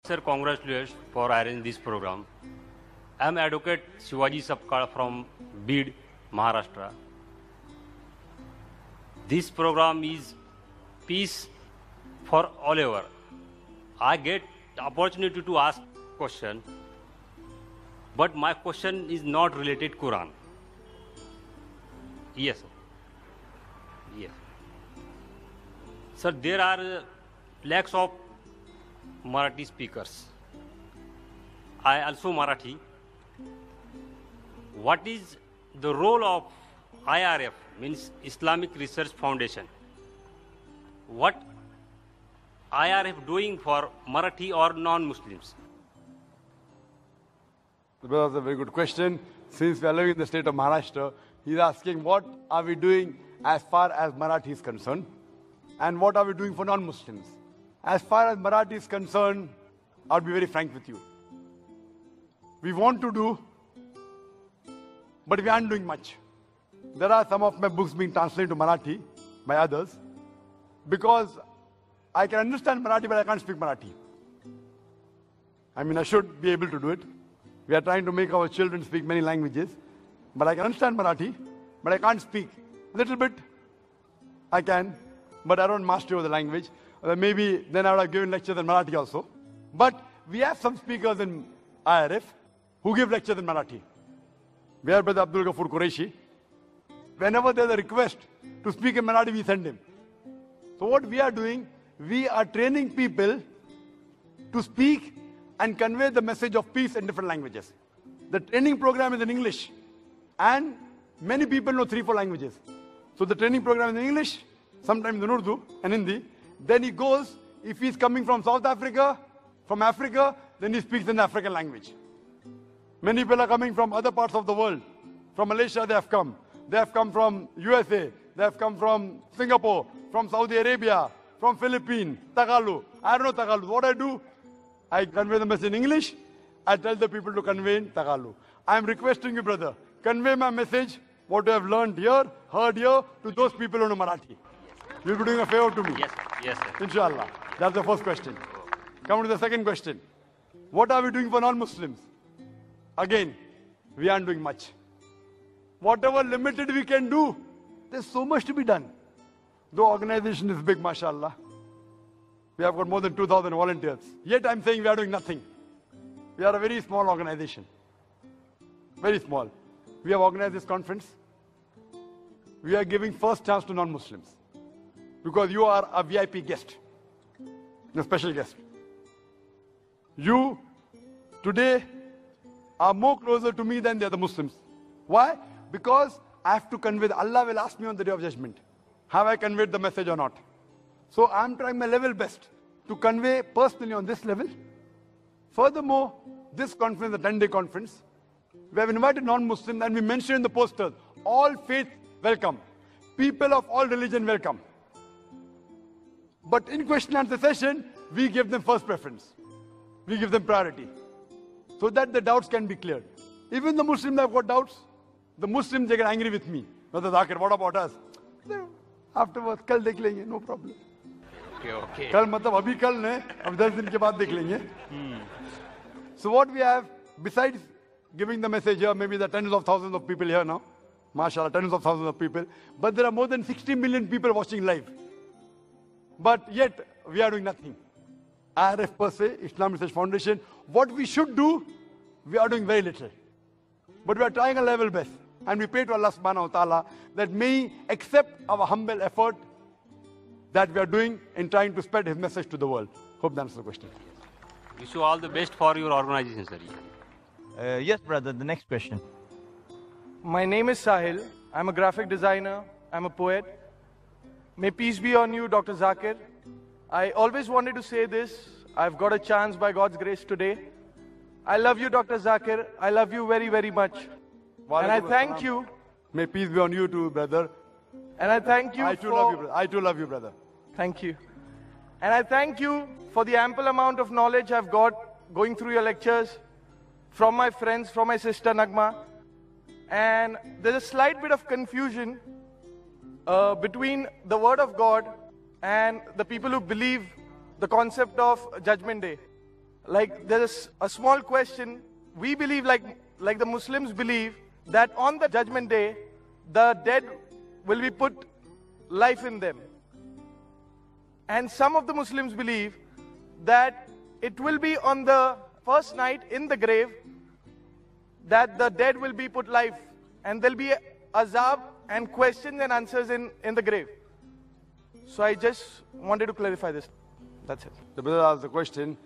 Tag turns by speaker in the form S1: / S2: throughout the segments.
S1: Sir, congratulations for arranging this program. I am Advocate Shivaji Sapkal from Bid, Maharashtra. This program is peace for all over. I get the opportunity to ask question, but my question is not related to Quran. Yes, sir. Yes. Sir, there are lakhs of Marathi speakers. I also Marathi. What is the role of IRF, means Islamic Research Foundation? What IRF doing for Marathi or non-Muslims?
S2: That was a very good question. Since we are living in the state of Maharashtra, he's asking what are we doing as far as Marathi is concerned and what are we doing for non-Muslims. As far as Marathi is concerned, I'll be very frank with you. We want to do, but we aren't doing much. There are some of my books being translated to Marathi by others because I can understand Marathi, but I can't speak Marathi. I mean, I should be able to do it. We are trying to make our children speak many languages, but I can understand Marathi, but I can't speak. A little bit, I can, but I don't master the language. Maybe then I would have given lectures in Marathi also. But we have some speakers in IRF who give lectures in Marathi. We have Brother Abdul Ghafoor Qureshi. Whenever there's a request to speak in Marathi, we send him. So what we are doing, we are training people to speak and convey the message of peace in different languages. The training program is in English, and many people know 3-4 languages. So the training program is in English, sometimes in Urdu and Hindi. Then he goes, if he's coming from South Africa, from Africa, then he speaks in the African language. Many people are coming from other parts of the world. From Malaysia they have come. They have come from USA. They have come from Singapore, from Saudi Arabia, from Philippines, Tagalog. I don't know Tagalog. What I do, I convey the message in English. I tell the people to convey in Tagalog. I am requesting you, brother, convey my message, what you have learned here, heard here, to those people who know Marathi. You'll be doing a favor to me.
S1: Yes, yes, sir.
S2: Inshallah. That's the first question. Come to the second question. What are we doing for non-Muslims? Again, we aren't doing much. Whatever limited we can do, there's so much to be done. The organization is big, mashallah. We have got more than 2,000 volunteers. Yet I'm saying we are doing nothing. We are a very small organization. Very small. We have organized this conference. We are giving first chance to non-Muslims. Because you are a VIP guest. A special guest. You, today, are more closer to me than the other Muslims. Why? Because I have to convey, Allah will ask me on the day of judgment, have I conveyed the message or not? So I'm trying my level best to convey personally on this level. Furthermore, this conference, the 10-day conference, we have invited non-Muslims and we mentioned in the posters, all faith welcome. People of all religion welcome. But in question and answer session, we give them first preference. We give them priority. So that the doubts can be cleared. Even the Muslims have got doubts. The Muslims, they get angry with me. Brother Zakir, what about us? Afterwards, kal dekh lenge, no problem.
S1: Okay.
S2: Kal matlab abhi kal ne, ab 10 din ke baad dekh lenge. So what we have, besides giving the message here, maybe there are tens of thousands of people here now. MashaAllah, tens of thousands of people. But there are more than 60 million people watching live. But yet, we are doing nothing. IRF per se, Islamic Research Foundation, what we should do, we are doing very little. But we are trying our level best. And we pray to Allah subhanahu wa ta'ala that may He accept our humble effort that we are doing in trying to spread His message to the world. Hope that answers the question.
S1: Wish you all the best for your organization, sir.
S3: Yes, brother, the next question.
S4: My name is Sahil. I'm a graphic designer. I'm a poet. May peace be on you, Dr. Zakir. I always wanted to say this. I've got a chance by God's grace today. I love you, Dr. Zakir. I love you very, very much. And I thank you.
S2: May peace be on you too, brother.
S4: And I thank you
S2: I too love you, brother. I too love you, brother.
S4: Thank you. And I thank you for the ample amount of knowledge I've got going through your lectures from my friends, from my sister Nagma. And there's a slight bit of confusion between the word of God and the people who believe the concept of Judgment Day. like there's a small question. We believe, like the Muslims believe, that on the judgment day, the dead will be put life in them. And some of the Muslims believe that it will be on the first night in the grave that the dead will be put life, and there'll be azab and questions and answers in the grave. So I just wanted to clarify this. That's it.
S2: The brother asked the question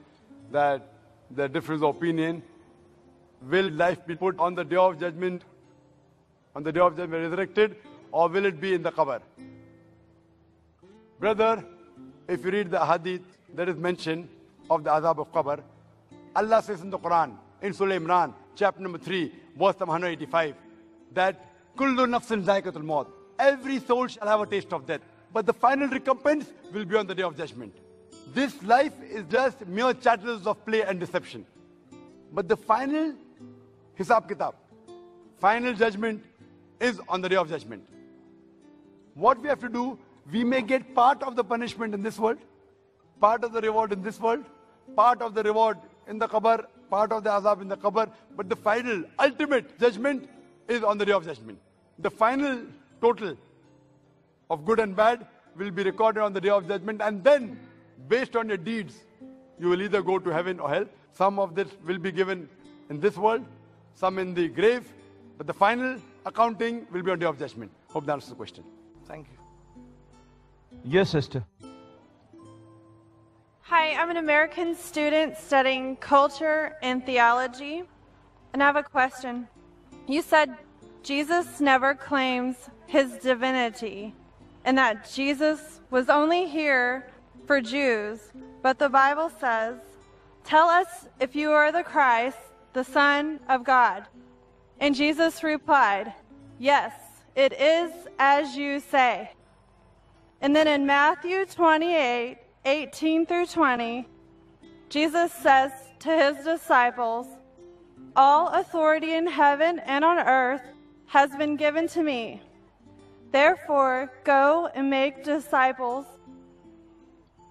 S2: that the difference of opinion, will life be put on the day of judgment, resurrected, or will it be in the qabr? Brother, if you read the hadith that is mentioned of the azab of qabr, Allah says in the Quran, in Surah Imran, chapter number 3, verse number 185, that kullu nafsin zaikatul maut, every soul shall have a taste of death, but the final recompense will be on the day of judgment. This life is just mere chattels of play and deception. But the final hisab kitab, final judgment is on the day of judgment. What we have to do, we may get part of the punishment in this world, part of the reward in this world, part of the reward in the qabr, part of the azab in the qabr, but the final, ultimate judgment is on the day of judgment. The final total of good and bad will be recorded on the day of judgment, and then, based on your deeds, you will either go to heaven or hell. Some of this will be given in this world, some in the grave, but the final accounting will be on the day of judgment. Hope that answers the question.
S4: Thank you.
S3: Yes, sister.
S5: Hi, I'm an American student studying culture and theology, and I have a question. You said Jesus never claims his divinity, and that Jesus was only here for Jews, but the Bible says, "Tell us if you are the Christ, the Son of God." And Jesus replied, "Yes, it is as you say." And then in Matthew 28:18 through 20, Jesus says to his disciples, "All authority in heaven and on earth has been given to me. Therefore, go and make disciples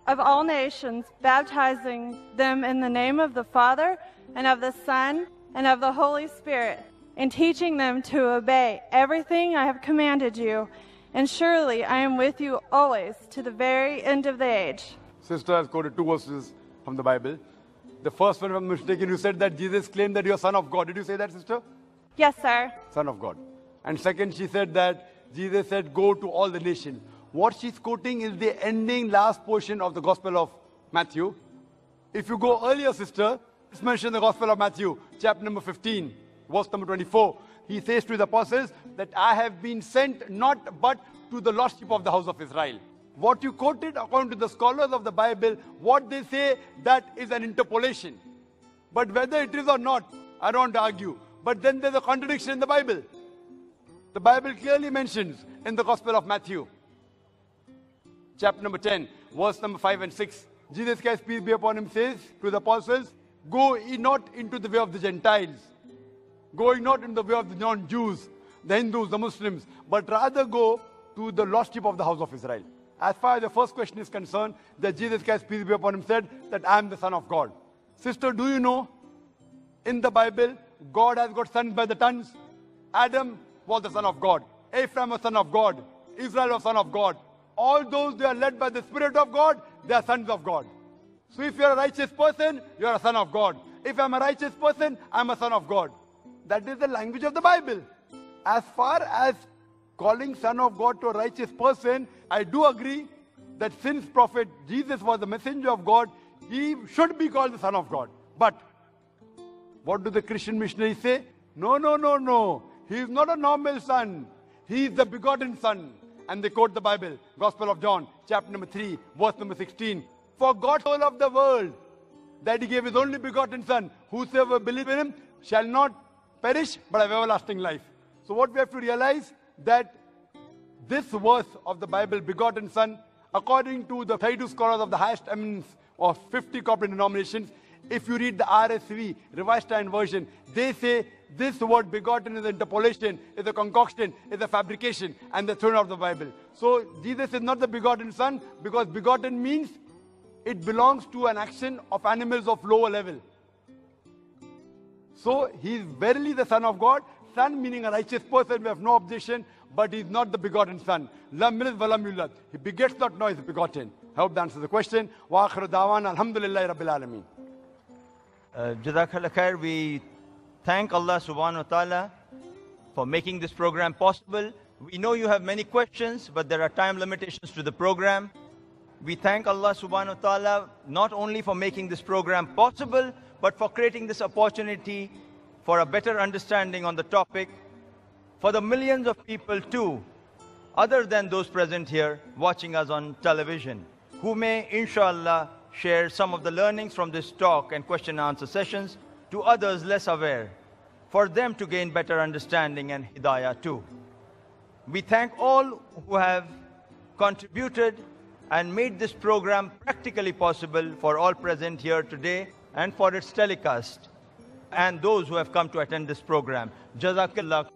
S5: of all nations, baptizing them in the name of the Father and of the Son and of the Holy Spirit, and teaching them to obey everything I have commanded you. And surely I am with you always to the very end of the age."
S2: Sister has quoted two verses from the Bible. The first one, if I'm mistaken, you said that Jesus claimed that you are Son of God. Did you say that, sister?
S5: Yes, sir.
S2: Son of God. And second, she said that Jesus said, "Go to all the nations." What she's quoting is the ending last portion of the Gospel of Matthew. If you go earlier, sister, it's mentioned in the Gospel of Matthew, chapter number 15, verse number 24. He says to the apostles that I have been sent not but to the lost sheep of the house of Israel. What you quoted, according to the scholars of the Bible, what they say, that is an interpolation. But whether it is or not, I don't argue. But then there's a contradiction in the Bible. The Bible clearly mentions in the Gospel of Matthew, chapter number 10, verse number 5 and 6, Jesus Christ, peace be upon him, says to the apostles, "Go ye not into the way of the Gentiles, going not in the way of the non-Jews, the Hindus, the Muslims, but rather go to the lost sheep of the house of Israel." As far as the first question is concerned, that Jesus Christ, peace be upon him, said that I am the Son of God. Sister, do you know, in the Bible, God has got sons by the tons. Adam was the son of God. Ephraim was son of God. Israel was son of God. All those, they are led by the Spirit of God, they are sons of God. So if you are a righteous person, you are a son of God. If I am a righteous person, I am a son of God. That is the language of the Bible. As far as calling son of God to a righteous person, I do agree that since Prophet Jesus was the messenger of God, he should be called the Son of God. But what do the Christian missionaries say? No, no, no, no. He is not a normal son. He is the begotten Son. And they quote the Bible, Gospel of John, chapter number 3, verse number 16. For God so loved the world that he gave his only begotten Son. Whosoever believes in him shall not perish but have everlasting life. So what we have to realize, that this verse of the Bible, begotten Son, according to the 32 scholars of the highest eminence of 50 corporate denominations, if you read the RSV, Revised Standard Version, they say this word begotten is an interpolation, is a concoction, is a fabrication, and the thrown out of the Bible. So Jesus is not the begotten Son, because begotten means it belongs to an action of animals of lower level. So he is verily the Son of God. Son meaning a righteous person, we have no objection, but he is not the begotten Son. Lam yalid wa lam yulad. He begets not, nor is begotten. I hope that answers the question. Wa akhiru da'wana alhamdulillahi rabbil alameen.
S3: Jazakallah khair. We thank Allah subhanahu wa ta'ala for making this program possible. We know you have many questions, but there are time limitations to the program. We thank Allah subhanahu wa ta'ala not only for making this program possible, but for creating this opportunity for a better understanding on the topic for the millions of people too, other than those present here watching us on television, who may inshallah share some of the learnings from this talk and question and answer sessions to others less aware, for them to gain better understanding and hidayah too. We thank all who have contributed and made this program practically possible for all present here today and for its telecast, and those who have come to attend this program. Jazakallah.